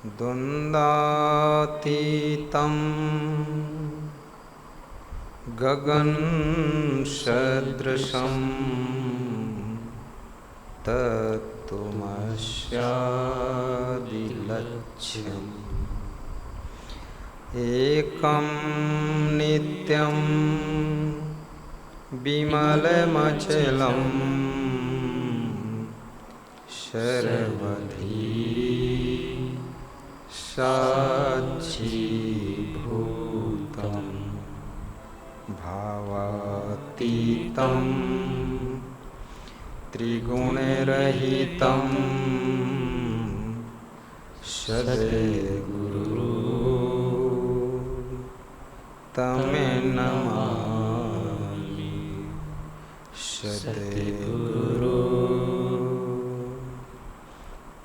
द्वन्द्वातीतं गगनसदृशं तत्त्वमस्यादिलक्ष्यम् एकं नित्यं विमलमचलं सर्वधी साक्षीभूतं भावातीतं त्रिगुणरहितं सद्गुरु तमें नमामि। सद्गुरु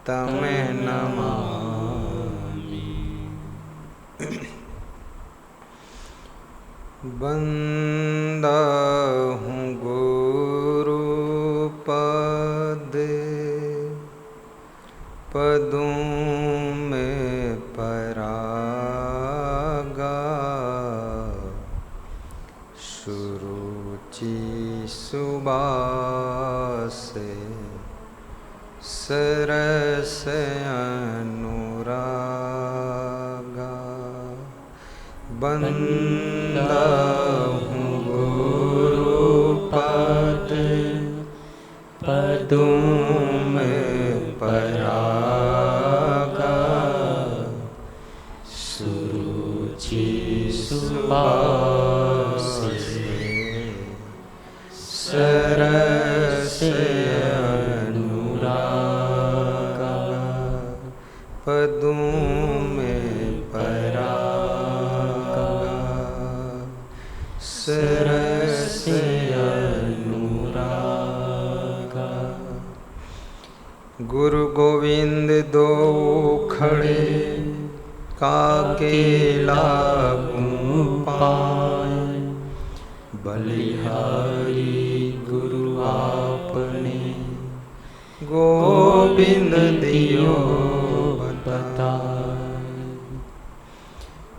तमें नमामि। बंदा हूँ गुरु पद पदों में परागा सुरुचि सुबास सरस अनुरागा। बंदा हूँ गुरु पद पदों में परागा सुरुचि सुबास सरस अनुरागा। पदों में परागा सरस अनुरागा। गुरु गोविंद दो खड़े काके लागूं पाए बलिहारी गुरु आपने गोविंद दियो बताए।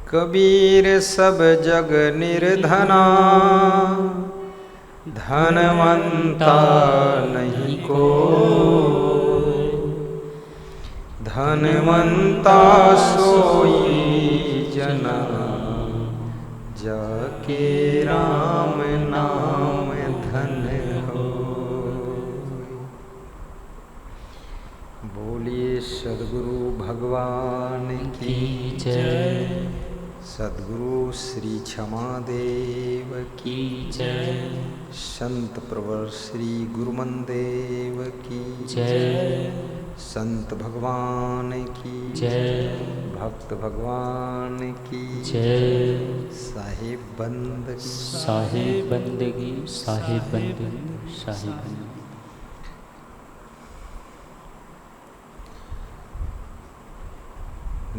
कबीर सब जग निर्धना धनवंता नहीं को धनवंता सोई जना जाके राम नाम धन हो। बोलिए सद्गुरु भगवान की जय। सद्गुरु श्री क्षमादेव की जय। संत प्रवर श्री गुरुमनदेव की जय। संत भगवान की जय। भक्त भगवान की जय। साहिब बंदगी साहिब बंदगी साहिब बंदगी साहिब बंदगी।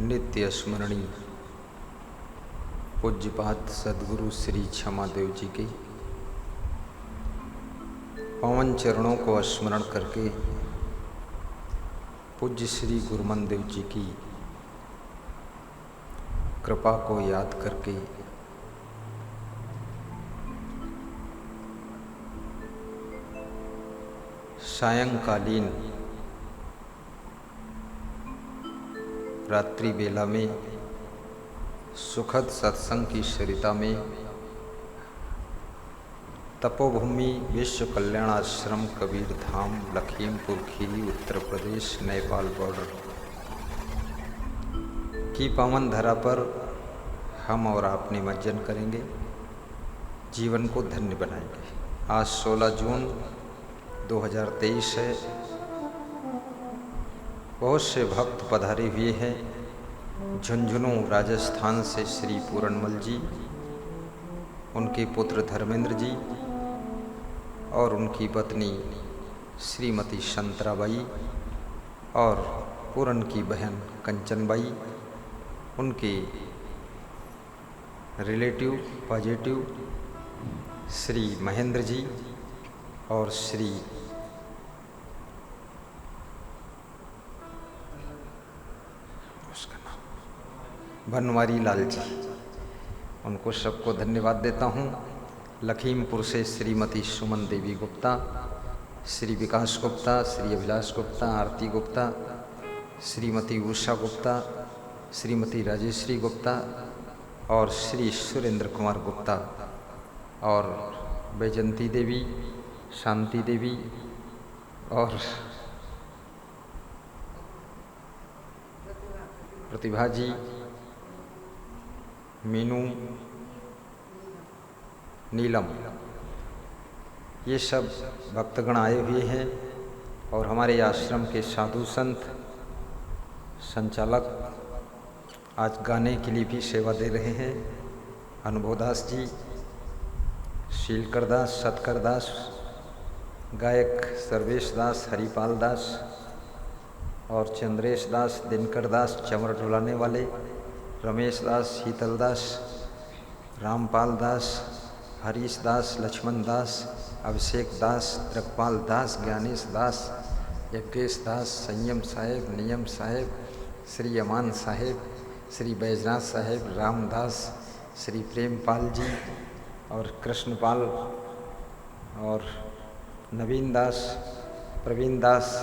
नित्य स्मरणीय पूज्यपाद सद्गुरु श्री क्षमादेव जी के पावन चरणों को स्मरण करके पूज्य श्री गुरुमनदेव जी की कृपा को याद करके सायंकालीन रात्रि बेला में सुखद सत्संग की सरिता में तपोभूमि विश्व कल्याण आश्रम कबीर धाम लखीमपुर खीरी उत्तर प्रदेश नेपाल बॉर्डर की पावन धरा पर हम और आप निमज्जन करेंगे, जीवन को धन्य बनाएंगे। आज 16 जून 2023 है। बहुत से भक्त पधारे हुए हैं। झुंझुनू राजस्थान से श्री पूरनमल जी, उनके पुत्र धर्मेंद्र जी और उनकी पत्नी श्रीमती संतराबाई और पूरन की बहन कंचनबाई, उनके रिलेटिव पॉजिटिव श्री महेंद्र जी और श्री उसका बनवारी लाल जी, उनको सबको धन्यवाद देता हूँ। लखीमपुर से श्रीमती सुमन देवी गुप्ता, श्री विकास गुप्ता, श्री अभिलाष गुप्ता, आरती गुप्ता, श्रीमती उषा गुप्ता, श्रीमती राजेश्री गुप्ता और श्री सुरेंद्र कुमार गुप्ता और बैजंती देवी, शांति देवी और प्रतिभा जी, मीनू, नीलम, ये सब भक्तगण आए हुए हैं और हमारे आश्रम के साधु संत संचालक आज गाने के लिए भी सेवा दे रहे हैं। अनुभवदास जी, शीलकर दास, सतकर दास, गायक सर्वेश दास, हरिपाल दास और चंद्रेश दास, दिनकर दास, चमर डुलाने वाले, रमेश दास, शीतल दास, रामपाल दास, हरीश दास, लक्ष्मण दास, अभिषेक दास, रखपाल दास, ज्ञानेश दास, यज्ञेश दास, संयम साहेब, नियम साहेब, श्री अमान साहेब, श्री बैजनाथ साहेब, रामदास, श्री प्रेमपाल जी और कृष्णपाल और नवीन दास, प्रवीण दास,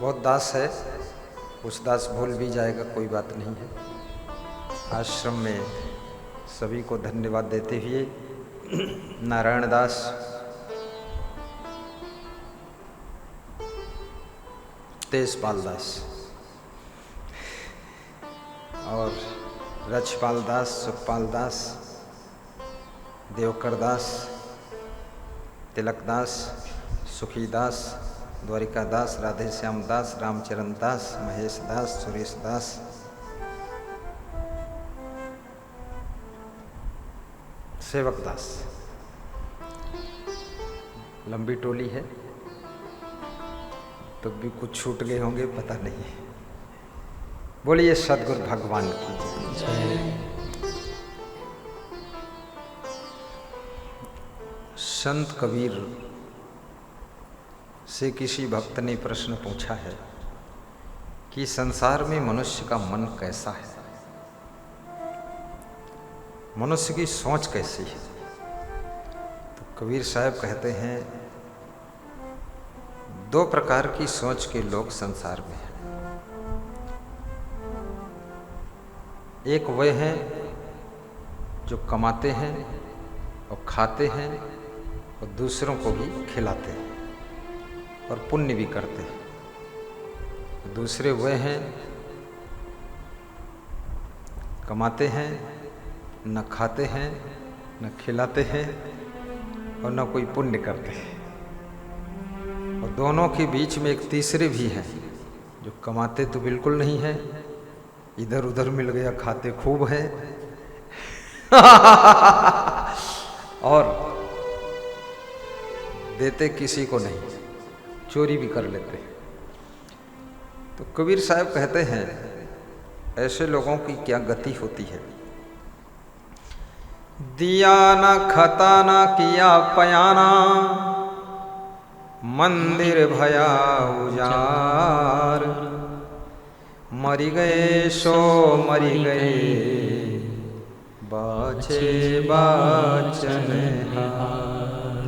बहुत दास है, कुछ दास भूल भी जाएगा, कोई बात नहीं है। आश्रम में सभी को धन्यवाद देते हुए नारायण दास, तेजपाल दास और रक्षपाल दास, सुखपाल दास, देवकर दास, तिलक दास, सुखी दास, द्वारिका दास, राधे श्याम दास, रामचरण दास, महेश दास, सुरेश दास, सेवक दास, लंबी टोली है तो भी कुछ छूट गए होंगे, पता नहीं। बोलिए सद्गुरु भगवान की जय। संत कबीर से किसी भक्त ने प्रश्न पूछा है कि संसार में मनुष्य का मन कैसा है, मनुष्य की सोच कैसी है। तो कबीर साहब कहते हैं, दो प्रकार की सोच के लोग संसार में हैं। एक वे हैं जो कमाते हैं और खाते हैं और दूसरों को भी खिलाते हैं और पुण्य भी करते हैं। दूसरे वे हैं कमाते हैं, न खाते हैं, न खिलाते हैं और न कोई पुण्य करते हैं। और दोनों के बीच में एक तीसरे भी हैं जो कमाते तो बिल्कुल नहीं है, इधर उधर मिल गया खाते खूब है और देते किसी को नहीं, चोरी भी कर लेते हैं। तो कबीर साहब कहते हैं, ऐसे लोगों की क्या गति होती है। दिया ना खता ना किया पयाना, मंदिर भया उजार, मरी गए सो मरी गए, बाछे बाचन हार।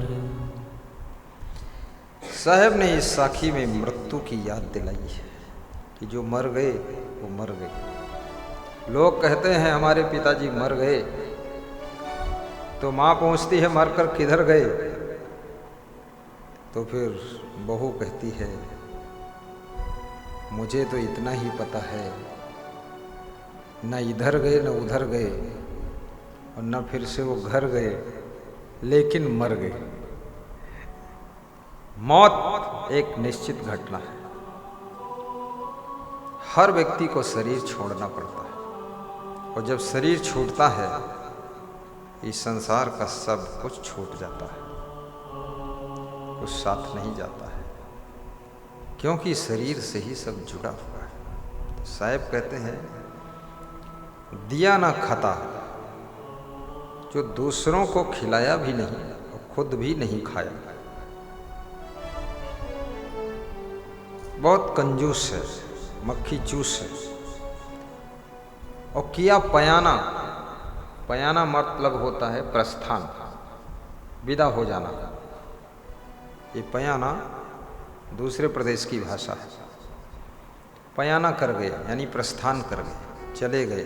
साहब ने इस साखी में मृत्यु की याद दिलाई है कि जो मर गए वो मर गए। लोग कहते हैं हमारे पिताजी मर गए, तो माँ पूछती है मरकर किधर गए, तो फिर बहू कहती है मुझे तो इतना ही पता है, न इधर गए न उधर गए और न फिर से वो घर गए, लेकिन मर गए। मौत एक निश्चित घटना है, हर व्यक्ति को शरीर छोड़ना पड़ता है और जब शरीर छूटता है इस संसार का सब कुछ छूट जाता है, कुछ साथ नहीं जाता है, क्योंकि शरीर से ही सब जुड़ा हुआ है। तो साहब कहते हैं, दिया ना खाता, जो दूसरों को खिलाया भी नहीं और खुद भी नहीं खाया, बहुत कंजूस है, मक्खी चूस है। और किया पयाना, पयाना मतलब होता है प्रस्थान, विदा हो जाना। ये पयाना दूसरे प्रदेश की भाषा है। पयाना कर गए यानी प्रस्थान कर गए, चले गए,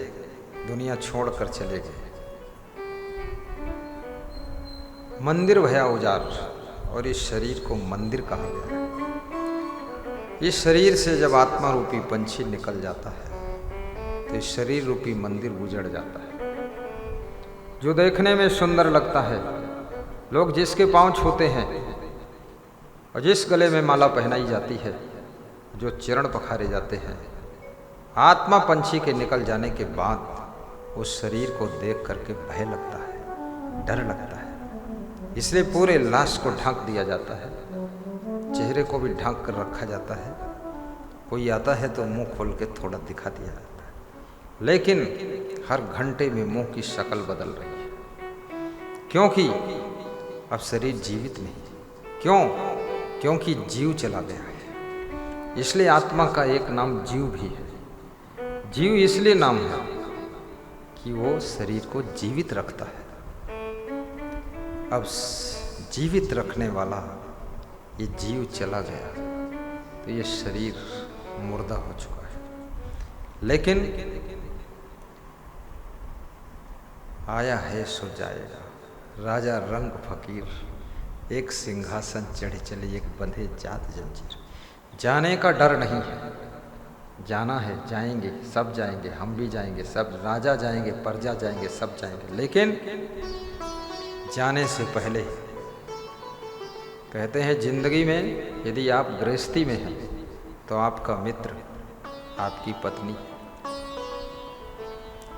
दुनिया छोड़कर चले गए। मंदिर भया उजाड़, और इस शरीर को मंदिर कहा गया है। इस शरीर से जब आत्मा रूपी पंछी निकल जाता है तो इस शरीर रूपी मंदिर उजड़ जाता है। जो देखने में सुंदर लगता है, लोग जिसके पांव छूते हैं और जिस गले में माला पहनाई जाती है, जो चरण पखारे जाते हैं, आत्मा पंछी के निकल जाने के बाद उस शरीर को देख करके भय लगता है, डर लगता है। इसलिए पूरे लाश को ढक दिया जाता है, चेहरे को भी ढक कर रखा जाता है। कोई आता है तो मुंह खोल के थोड़ा दिखा दिया जाता है, लेकिन हर घंटे में मुंह की शक्ल बदल रही है, क्योंकि अब शरीर जीवित नहीं। क्यों? क्योंकि जीव चला गया है। इसलिए आत्मा का एक नाम जीव भी है। जीव इसलिए नाम है कि वो शरीर को जीवित रखता है। अब जीवित रखने वाला ये जीव चला गया तो ये शरीर मुर्दा हो चुका है। लेकिन आया है सो जाएगा, राजा रंग फकीर, एक सिंहासन चढ़े चले, एक बंधे जात जंजीर। जाने का डर नहीं है, जाना है, जाएंगे, सब जाएंगे, हम भी जाएंगे, सब राजा जाएंगे, प्रजा जाएंगे, सब जाएंगे। लेकिन जाने से पहले कहते हैं जिंदगी में यदि आप गृहस्थी में हैं तो आपका मित्र आपकी पत्नी,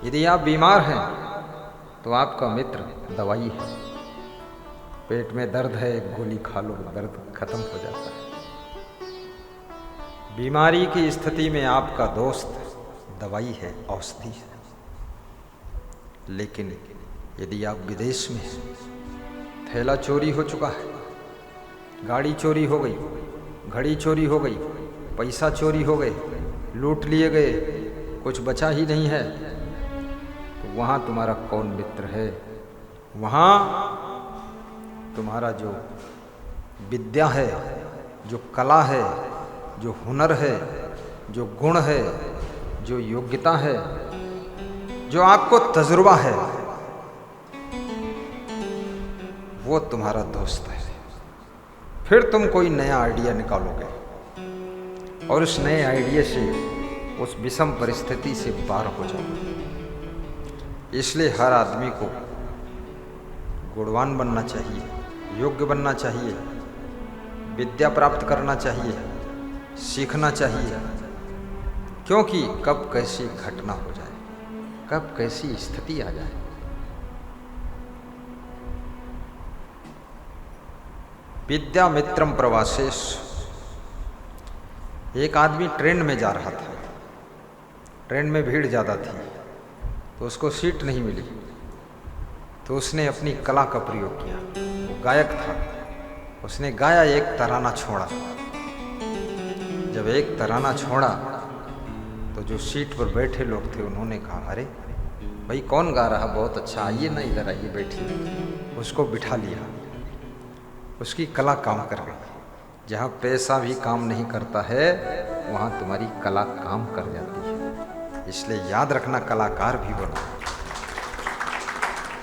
यदि आप बीमार हैं तो आपका मित्र दवाई है। पेट में दर्द है, एक गोली खा लो, दर्द खत्म हो जाता है। बीमारी की स्थिति में आपका दोस्त दवाई है, औषधि है। लेकिन यदि आप विदेश में हैं, थैला चोरी हो चुका है, गाड़ी चोरी हो गई, घड़ी चोरी हो गई, पैसा चोरी हो गए, लूट लिए गए, कुछ बचा ही नहीं है, तो वहाँ तुम्हारा कौन मित्र है? वहाँ तुम्हारा जो विद्या है, जो कला है, जो हुनर है, जो गुण है, जो योग्यता है, जो आपको तजुर्बा है, वो तुम्हारा दोस्त है। फिर तुम कोई नया आइडिया निकालोगे और उस नए आइडिया से उस विषम परिस्थिति से पार हो जाओगे। इसलिए हर आदमी को गुणवान बनना चाहिए, योग्य बनना चाहिए, विद्या प्राप्त करना चाहिए, सीखना चाहिए। क्योंकि कब कैसी घटना हो जाए, कब कैसी स्थिति आ जाए। विद्या मित्रम प्रवासेश। एक आदमी ट्रेन में जा रहा था, ट्रेन में भीड़ ज़्यादा थी तो उसको सीट नहीं मिली, तो उसने अपनी कला का प्रयोग किया। वो गायक था, उसने गाया, एक तराना छोड़ा। जब एक तराना छोड़ा तो जो सीट पर बैठे लोग थे उन्होंने कहा, अरे भाई कौन गा रहा, बहुत अच्छा, आइए ना इधर आइए, बैठिए। उसको बिठा लिया, उसकी कला काम कर गई। जहाँ पैसा भी काम नहीं करता है वहाँ तुम्हारी कला काम कर जाती है। इसलिए याद रखना, कलाकार भी बनो,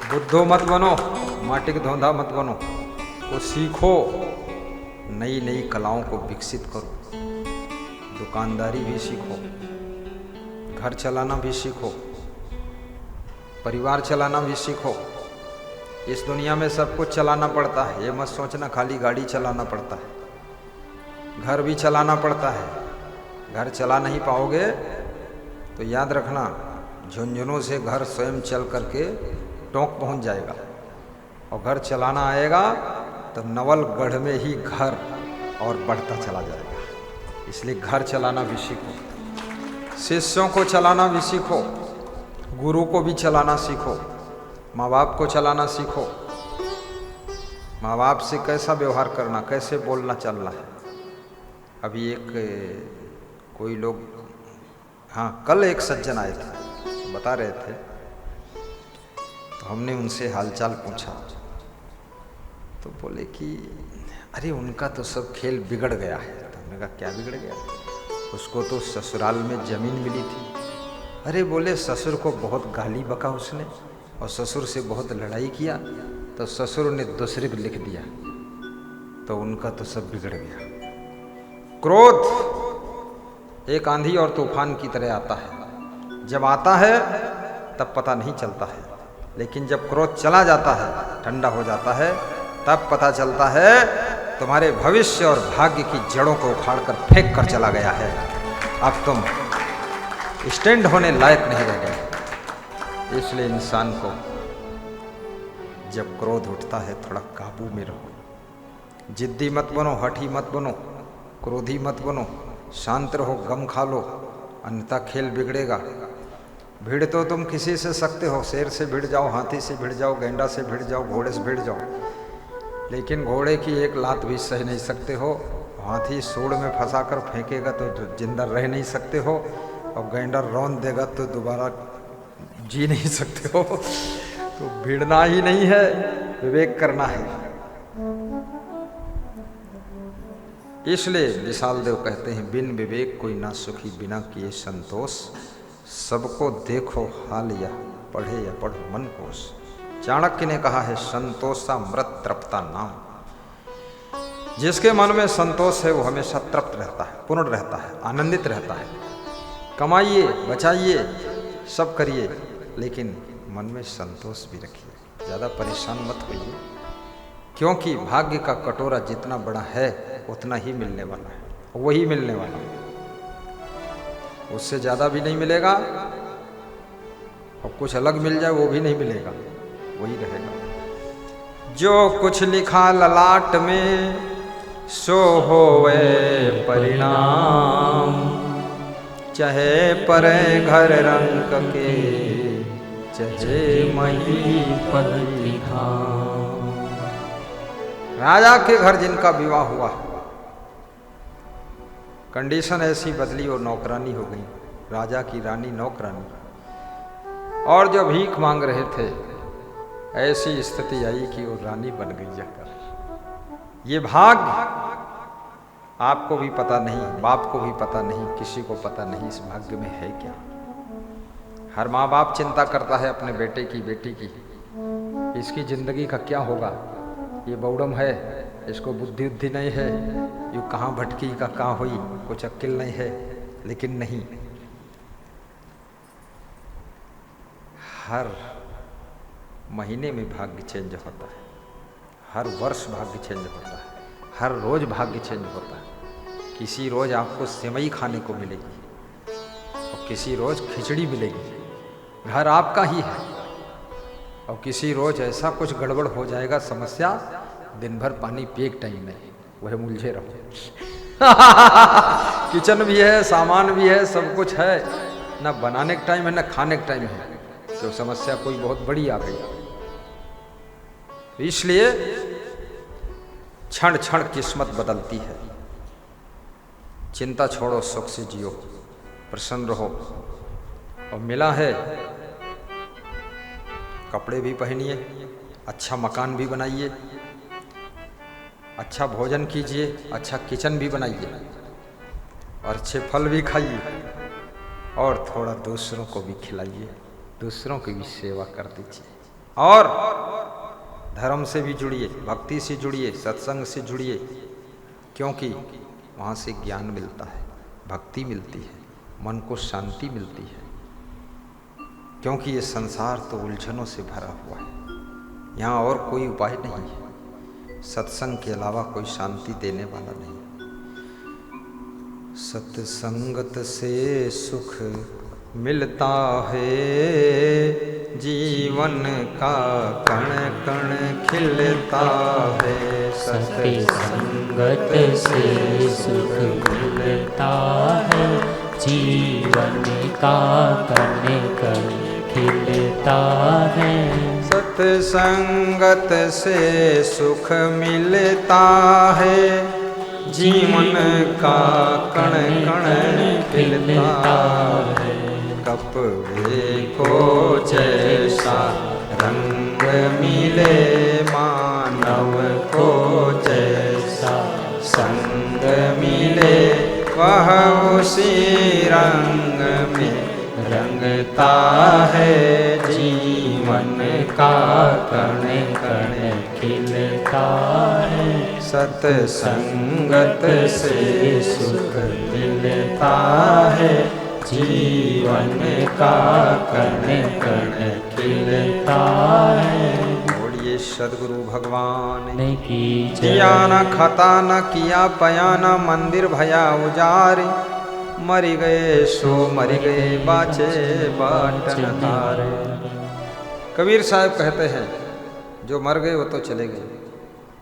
बुद्धो मत बनो, माटिक धोंधा मत बनो। वो सीखो, नई नई कलाओं को विकसित करो, दुकानदारी भी सीखो, घर चलाना भी सीखो, परिवार चलाना भी सीखो। इस दुनिया में सब कुछ चलाना पड़ता है, ये मत सोचना खाली गाड़ी चलाना पड़ता है, घर भी चलाना पड़ता है। घर चला नहीं पाओगे तो याद रखना, झुंझुनों से घर स्वयं चल करके टोंक पहुंच जाएगा, और घर चलाना आएगा तो नवलगढ़ में ही घर और बढ़ता चला जाएगा। इसलिए घर चलाना भी सीखो, शिष्यों को चलाना भी सीखो, गुरु को भी चलाना सीखो, माँ बाप को चलाना सीखो। माँ बाप से कैसा व्यवहार करना, कैसे बोलना चलना है, अभी एक कोई लोग, हाँ कल एक सज्जन आए थे, बता रहे थे, तो हमने उनसे हालचाल पूछा तो बोले कि अरे उनका तो सब खेल बिगड़ गया है। तो हमने कहा क्या बिगड़ गया? उसको तो ससुराल में ज़मीन मिली थी। अरे बोले ससुर को बहुत गाली बका उसने और ससुर से बहुत लड़ाई किया, तो ससुर ने दूसरे को लिख दिया, तो उनका तो सब बिगड़ गया। क्रोध एक आंधी और तूफान की तरह आता है, जब आता है तब पता नहीं चलता है, लेकिन जब क्रोध चला जाता है, ठंडा हो जाता है, तब पता चलता है तुम्हारे भविष्य और भाग्य की जड़ों को उखाड़कर फेंक कर चला गया है। अब तुम स्टैंड होने लायक नहीं रह गए। इसलिए इंसान को जब क्रोध उठता है थोड़ा काबू में रहो। जिद्दी मत बनो, हठी मत बनो, क्रोधी मत बनो, शांत रहो, गम खा लो, अन्यथा खेल बिगड़ेगा। भिड़ तो तुम किसी से सकते हो, शेर से भिड़ जाओ, हाथी से भिड़ जाओ, गेंडा से भिड़ जाओ, घोड़े से भिड़ जाओ, लेकिन घोड़े की एक लात भी सह नहीं सकते हो। हाथी सूंड में फंसा कर फेंकेगा तो जिंदा रह नहीं सकते हो, और गेंडा रौंद देगा तो दोबारा जी नहीं सकते हो। तो भिड़ना ही नहीं है, विवेक करना है। इसलिए विशाल देव कहते हैं, बिन विवेक कोई ना सुखी, बिना किए संतोष। सबको देखो हाल या पढ़े या पढ़ो मन कोश। चाणक्य ने कहा है, संतोषा मृत तृप्ता नाम। जिसके मन में संतोष है वो हमेशा तृप्त रहता है, पूर्ण रहता है, आनंदित रहता है। कमाइए, बचाइए, सब करिए, लेकिन मन में संतोष भी रखिए। ज़्यादा परेशान मत होइए, क्योंकि भाग्य का कटोरा जितना बड़ा है उतना ही मिलने वाला है, वही मिलने वाला है, उससे ज़्यादा भी नहीं मिलेगा, और कुछ अलग मिल जाए वो भी नहीं मिलेगा, वही रहेगा। जो कुछ लिखा ललाट में सो होवे परिणाम, चाहे परे घर रंग के, चाहे मही पति धाम। राजा के घर जिनका विवाह हुआ, कंडीशन ऐसी बदली और नौकरानी हो गई, राजा की रानी नौकरानी, और जो भीख मांग रहे थे ऐसी स्थिति आई कि वो रानी बन गई जाकर। ये भाग्य आपको भी पता नहीं, बाप को भी पता नहीं, किसी को पता नहीं इस भाग्य में है क्या। हर माँ बाप चिंता करता है अपने बेटे की, बेटी की, इसकी जिंदगी का क्या होगा, ये बौड़म है, इसको बुद्धि उद्धि नहीं है, यू कहाँ भटकी का कहाँ हुई, कुछ अक्ल नहीं है। लेकिन नहीं, हर महीने में भाग्य चेंज होता है, हर वर्ष भाग्य चेंज होता है, हर रोज भाग्य चेंज होता है। किसी रोज आपको सेवई खाने को मिलेगी और किसी रोज खिचड़ी मिलेगी, घर आपका ही है, और किसी रोज ऐसा कुछ गड़बड़ हो जाएगा, समस्या, दिन भर पानी पिए टाइम नहीं, वह मुलझे रहो। किचन भी है, सामान भी है, सब कुछ है, ना बनाने का टाइम है ना खाने का टाइम है, तो समस्या कोई बहुत बड़ी आ गई। इसलिए क्षण क्षण किस्मत बदलती है। चिंता छोड़ो, सुख से जियो, प्रसन्न रहो, और मिला है कपड़े भी पहनिए, अच्छा मकान भी बनाइए, अच्छा भोजन कीजिए, अच्छा किचन भी बनाइए, और अच्छे फल भी खाइए, और थोड़ा दूसरों को भी खिलाइए, दूसरों की भी सेवा कर दीजिए, और धर्म से भी जुड़िए, भक्ति से जुड़िए, सत्संग से जुड़िए, क्योंकि वहाँ से ज्ञान मिलता है, भक्ति मिलती है, मन को शांति मिलती है। क्योंकि ये संसार तो उलझनों से भरा हुआ है, यहाँ और कोई उपाय नहीं है, सत्संग के अलावा कोई शांति देने वाला नहीं। सत्संगत से सुख मिलता है, जीवन का कण कण खिलता है। सत्संगत से सुख मिलता है, जीवन का कण कण खिलता है। सत्संगत से सुख मिलता है, जीवन का कण कण खिलता है। कपड़े को जैसा रंग मिले, मानव को जैसा संग मिले, वह उसी रंग में रंगता है। जीवन का कण कण खिलता है। सत्संगत से सुख मिलता है। जीवन का कण कण खिलता है। बोलिए सद्गुरु भगवान की जय। जिया न खाता न किया पया न मंदिर भया उजारी, मरी गए सो मरी गए बाचे बाटन हारे। कबीर साहब कहते हैं जो मर गए वो तो चले गए,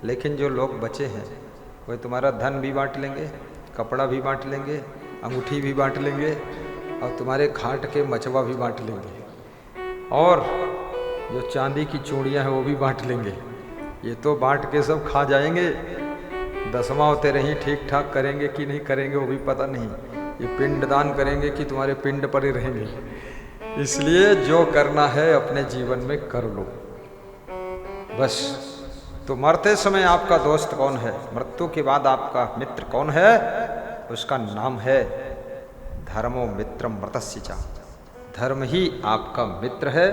लेकिन जो लोग बचे हैं वे तुम्हारा धन भी बांट लेंगे, कपड़ा भी बांट लेंगे, अंगूठी भी बांट लेंगे और तुम्हारे खाट के मचवा भी बांट लेंगे, और जो चांदी की चूड़ियाँ हैं वो भी बांट लेंगे। ये तो बांट के सब खा जाएंगे। दसवां होते रही ठीक ठाक करेंगे कि नहीं करेंगे वो भी पता नहीं। ये पिंड दान करेंगे कि तुम्हारे पिंड पर ही रहेंगे। इसलिए जो करना है अपने जीवन में कर लो बस। तो मरते समय आपका दोस्त कौन है, मृत्यु के बाद आपका मित्र कौन है, उसका नाम है धर्मो मित्रम मृतस्य च। धर्म ही आपका मित्र है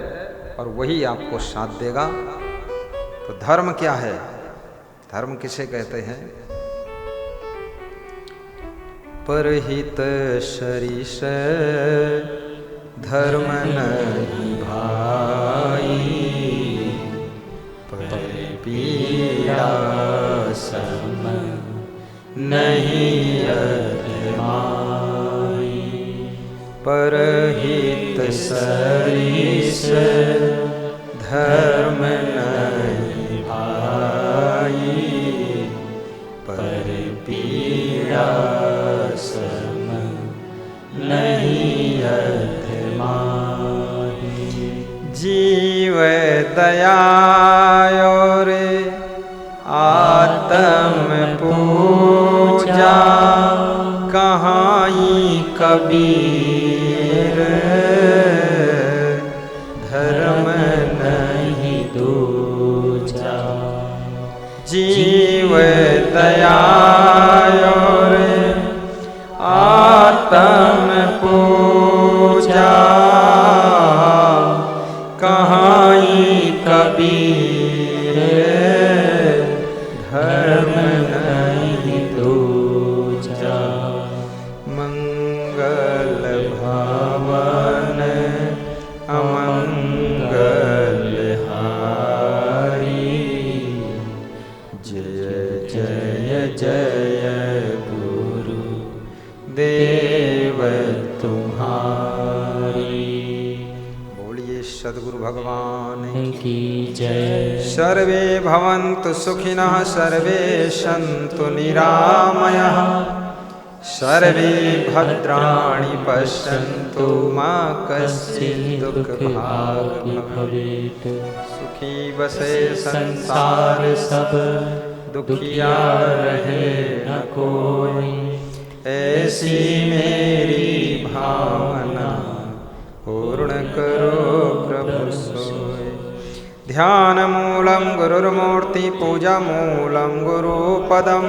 और वही आपको साथ देगा। तो धर्म क्या है, धर्म किसे कहते हैं? परहित सरिस धर्म नहीं भाई, पर पीड़ा सम नहीं अधमाई। परहित सरिस धर्म नहीं भाई, पर पीड़ा सम नहीं अधमाई। जीव दया और आत्म पूजा, कहाई कबीर धर्म नहीं दूजा। जीव दया और आत्म पूजा, कहाई कबीर धर्म नहीं दूजा। मंगल भवन अमंगल हारी, जय जय जय गुरु देव तुम्हारी। बोलिए सद्गुरु भगवान की जय। सर्वे भवन्तु सुखिनः, सर्वे सन्तु निरामयः, सर्वे भद्राणि पश्यन्तु मा कश्चित् दुःखभाग् भवेत्। सुखी बसे संसार सब, दुखिया रहे न कोई, ऐसी मेरी भावना पूर्ण करो प्रभु सोय। ध्यान मूलम गुरुर्मूर्ति, पूजा मूलम गुरुपदम,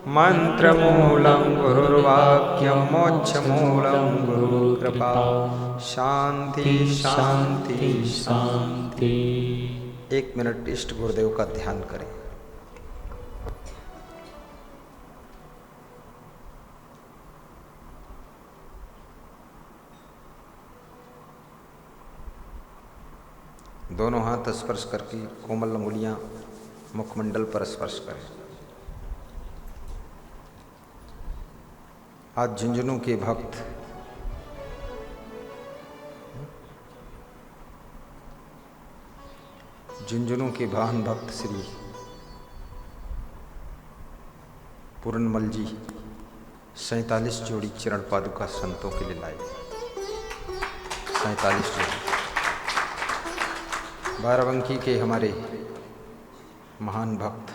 मंत्र मूलम गुरुर्वाक्यम, मोक्ष मूलम गुरु कृपा। शांति शांति शांति। 1 मिनट इष्ट गुरुदेव का ध्यान करें। दोनों हाथ स्पर्श करके कोमल अंगुलियां मुखमंडल पर स्पर्श करें। आज झुंझुनू के भक्त झुंझुनू के महान भक्त श्री पूर्णमल जी 47 जोड़ी चरण पादुका संतों के लिए लाए। 47 जोड़ी। बाराबंकी के हमारे महान भक्त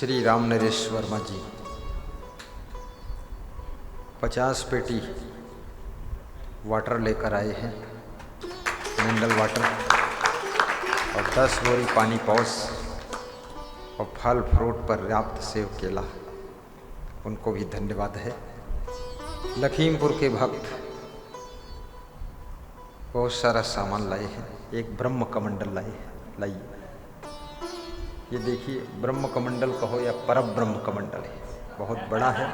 श्री राम नरेश वर्मा जी 50 पेटी वाटर लेकर आए हैं, मिनरल वाटर, और 10 बोरी पानी पौस और फल फ्रूट पर्याप्त सेव केला। उनको भी धन्यवाद है। लखीमपुर के भक्त बहुत सारा सामान लाए हैं। एक ब्रह्म कमंडल लाइए। ये देखिए, ब्रह्म कमंडल कहो या परम ब्रह्म कमंडल है, बहुत बड़ा है,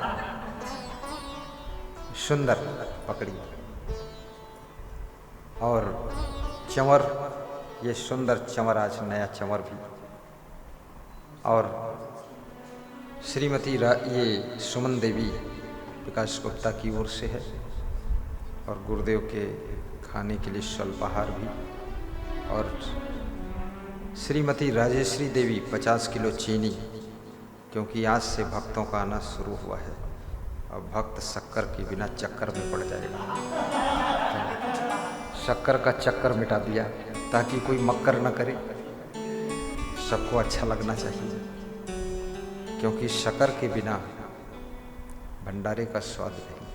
सुंदर पकड़ी। और चंवर, ये सुंदर चंवर, आज नया चंवर भी। और श्रीमती ये सुमन देवी विकास गुप्ता की ओर से है, और गुरुदेव के खाने के लिए स्वल्पाहार भी। और श्रीमती राजेश्वरी देवी 50 किलो चीनी, क्योंकि आज से भक्तों का आना शुरू हुआ है। अब भक्त शक्कर के बिना चक्कर में पड़ जाएगा, तो शक्कर का चक्कर मिटा दिया ताकि कोई मक्कर न करे। सबको अच्छा लगना चाहिए, क्योंकि शक्कर के बिना भंडारे का स्वाद नहीं।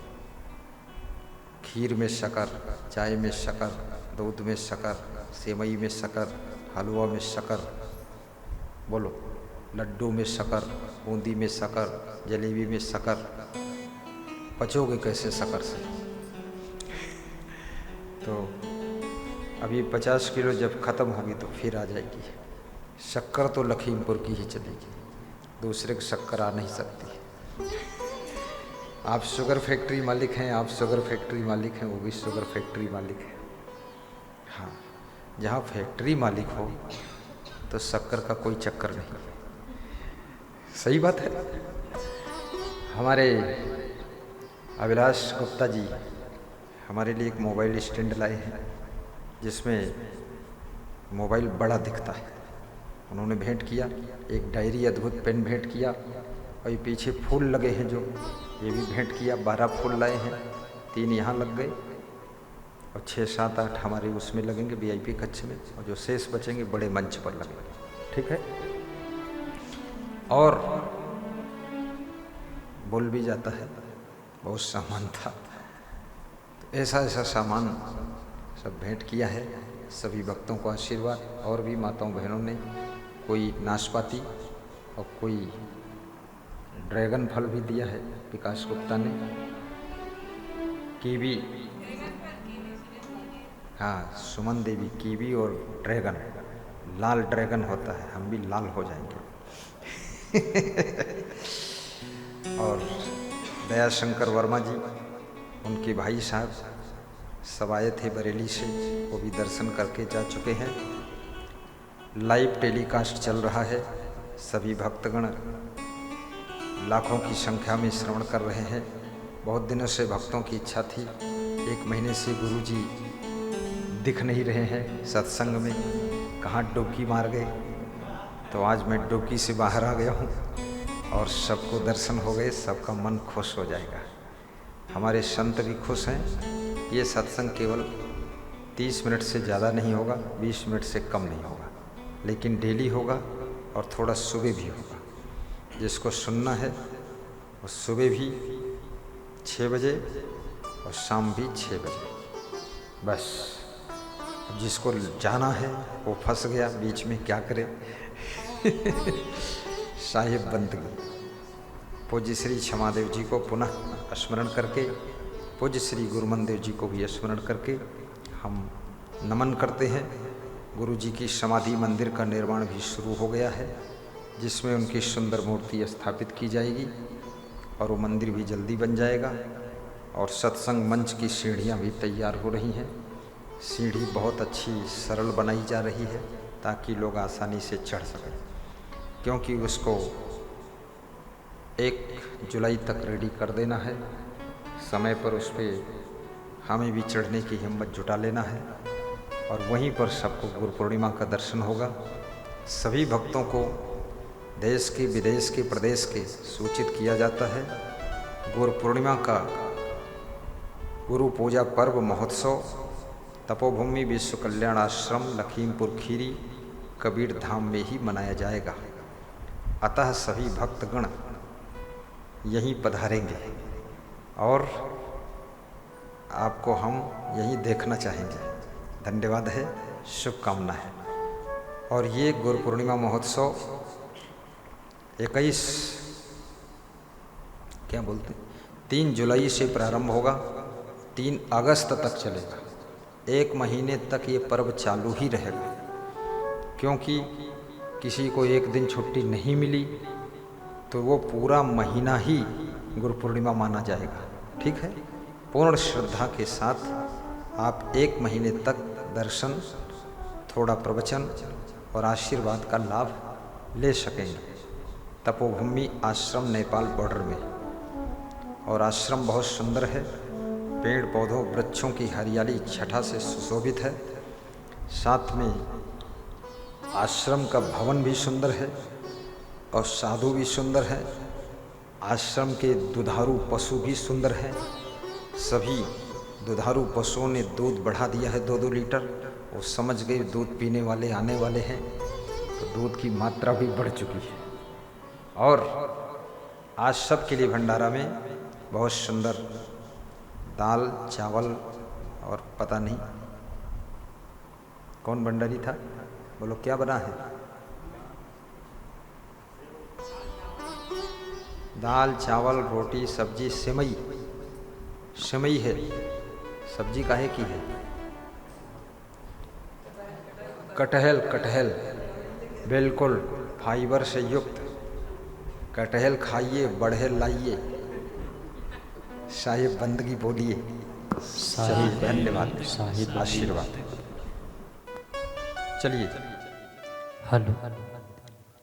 खीर में शक्कर, चाय में शक्कर, दूध में शक्कर, सेवई में शक्कर, हलवा में शक्कर, बोलो, लड्डू में शक्कर, बूंदी में शक्कर, जलेबी में शक्कर, पचोगे कैसे शक्कर से? तो अभी 50 किलो जब ख़त्म होगी तो फिर आ जाएगी। शक्कर तो लखीमपुर की ही चलेगी, दूसरे की शक्कर आ नहीं सकती। आप शुगर फैक्ट्री मालिक हैं, आप शुगर फैक्ट्री मालिक हैं, वो भी शुगर फैक्ट्री मालिक है। हाँ, जहाँ फैक्ट्री मालिक हो तो शक्कर का कोई चक्कर नहीं। सही बात है। हमारे अभिलाष गुप्ता जी हमारे लिए एक मोबाइल स्टैंड लाए हैं, जिसमें मोबाइल बड़ा दिखता है। उन्होंने भेंट किया, एक डायरी अद्भुत पेन भेंट किया, और ये पीछे फूल लगे हैं जो, ये भी भेंट किया। 12 फूल लाए हैं, 3 यहाँ लग गए और 6, 7, 8 हमारे उसमें लगेंगे VIP कक्ष में, और जो शेष बचेंगे बड़े मंच पर लगेंगे। ठीक है। और बोल भी जाता है, बहुत सामान था, तो ऐसा सामान सब भेंट किया है। सभी भक्तों को आशीर्वाद, और भी माताओं बहनों ने, कोई नाशपाती और कोई ड्रैगन फल भी दिया है विकास गुप्ता ने, कीवी, हाँ सुमन देवी, कीवी और ड्रैगन, लाल ड्रैगन होता है, हम भी लाल हो जाएंगे। और दयाशंकर वर्मा जी, उनके भाई साहब सब आए थे बरेली से, वो भी दर्शन करके जा चुके हैं। लाइव टेलीकास्ट चल रहा है, सभी भक्तगण लाखों की संख्या में श्रवण कर रहे हैं। बहुत दिनों से भक्तों की इच्छा थी, 1 महीने से गुरुजी दिख नहीं रहे हैं सत्संग में, कहाँ डुबकी मार गए। तो आज मैं डुबकी से बाहर आ गया हूँ और सबको दर्शन हो गए, सबका मन खुश हो जाएगा। हमारे संत भी खुश हैं। ये सत्संग केवल 30 मिनट से ज़्यादा नहीं होगा, 20 मिनट से कम नहीं होगा, लेकिन डेली होगा और थोड़ा सुबह भी होगा। जिसको सुनना है वो सुबह भी 6 बजे और शाम भी 6 बजे। बस जिसको जाना है वो फंस गया बीच में, क्या करे। साहिब बंदगी। पूज्य श्री क्षमादेव जी को पुनः स्मरण करके, पूज्य श्री गुरुमनदेव जी को भी स्मरण करके हम नमन करते हैं। गुरु जी की समाधि मंदिर का निर्माण भी शुरू हो गया है, जिसमें उनकी सुंदर मूर्ति स्थापित की जाएगी, और वो मंदिर भी जल्दी बन जाएगा। और सत्संग मंच की सीढ़ियाँ भी तैयार हो रही हैं। सीढ़ी बहुत अच्छी सरल बनाई जा रही है ताकि लोग आसानी से चढ़ सकें, क्योंकि उसको 1 जुलाई तक रेडी कर देना है। समय पर उस पर हमें भी चढ़ने की हिम्मत जुटा लेना है, और वहीं पर सबको गुरु पूर्णिमा का दर्शन होगा। सभी भक्तों को देश के, विदेश के, प्रदेश के सूचित किया जाता है। गुरु पूर्णिमा का गुरु पूजा पर्व महोत्सव तपोभूमि विश्व कल्याण आश्रम लखीमपुर खीरी कबीर धाम में ही मनाया जाएगा। अतः सभी भक्तगण यहीं पधारेंगे और आपको हम यहीं देखना चाहेंगे। धन्यवाद है, शुभकामना है। और ये गुरु पूर्णिमा महोत्सव 3 जुलाई से प्रारंभ होगा, 3 अगस्त तक चलेगा। 1 महीने तक ये पर्व चालू ही रहेगा, क्योंकि किसी को एक दिन छुट्टी नहीं मिली तो वो पूरा महीना ही गुरु पूर्णिमा माना जाएगा। ठीक है, पूर्ण श्रद्धा के साथ आप 1 महीने तक दर्शन, थोड़ा प्रवचन और आशीर्वाद का लाभ ले सकेंगे। तपोभूमि आश्रम नेपाल बॉर्डर में, और आश्रम बहुत सुंदर है, पेड़ पौधों वृक्षों की हरियाली छटा से सुशोभित है। साथ में आश्रम का भवन भी सुंदर है और साधु भी सुंदर है। आश्रम के दुधारू पशु भी सुंदर हैं। सभी दुधारू पशुओं ने दूध बढ़ा दिया है 2-2 लीटर। वो समझ गए दूध पीने वाले आने वाले हैं, तो दूध की मात्रा भी बढ़ चुकी है। और आज सबके लिए भंडारा में बहुत सुंदर दाल चावल और पता नहीं कौन भंडारी था, बोलो क्या बना है? दाल चावल रोटी सब्जी सेमई, सेमई है। सब्जी काहे की है? कटहल, कटहल बिल्कुल फाइबर से युक्त कटहल खाइए, बढ़े लाइए। साहिब बंदगी बोलिए। साहिब धन्यवाद, साहिब आशीर्वाद है। चलिए। हेलो।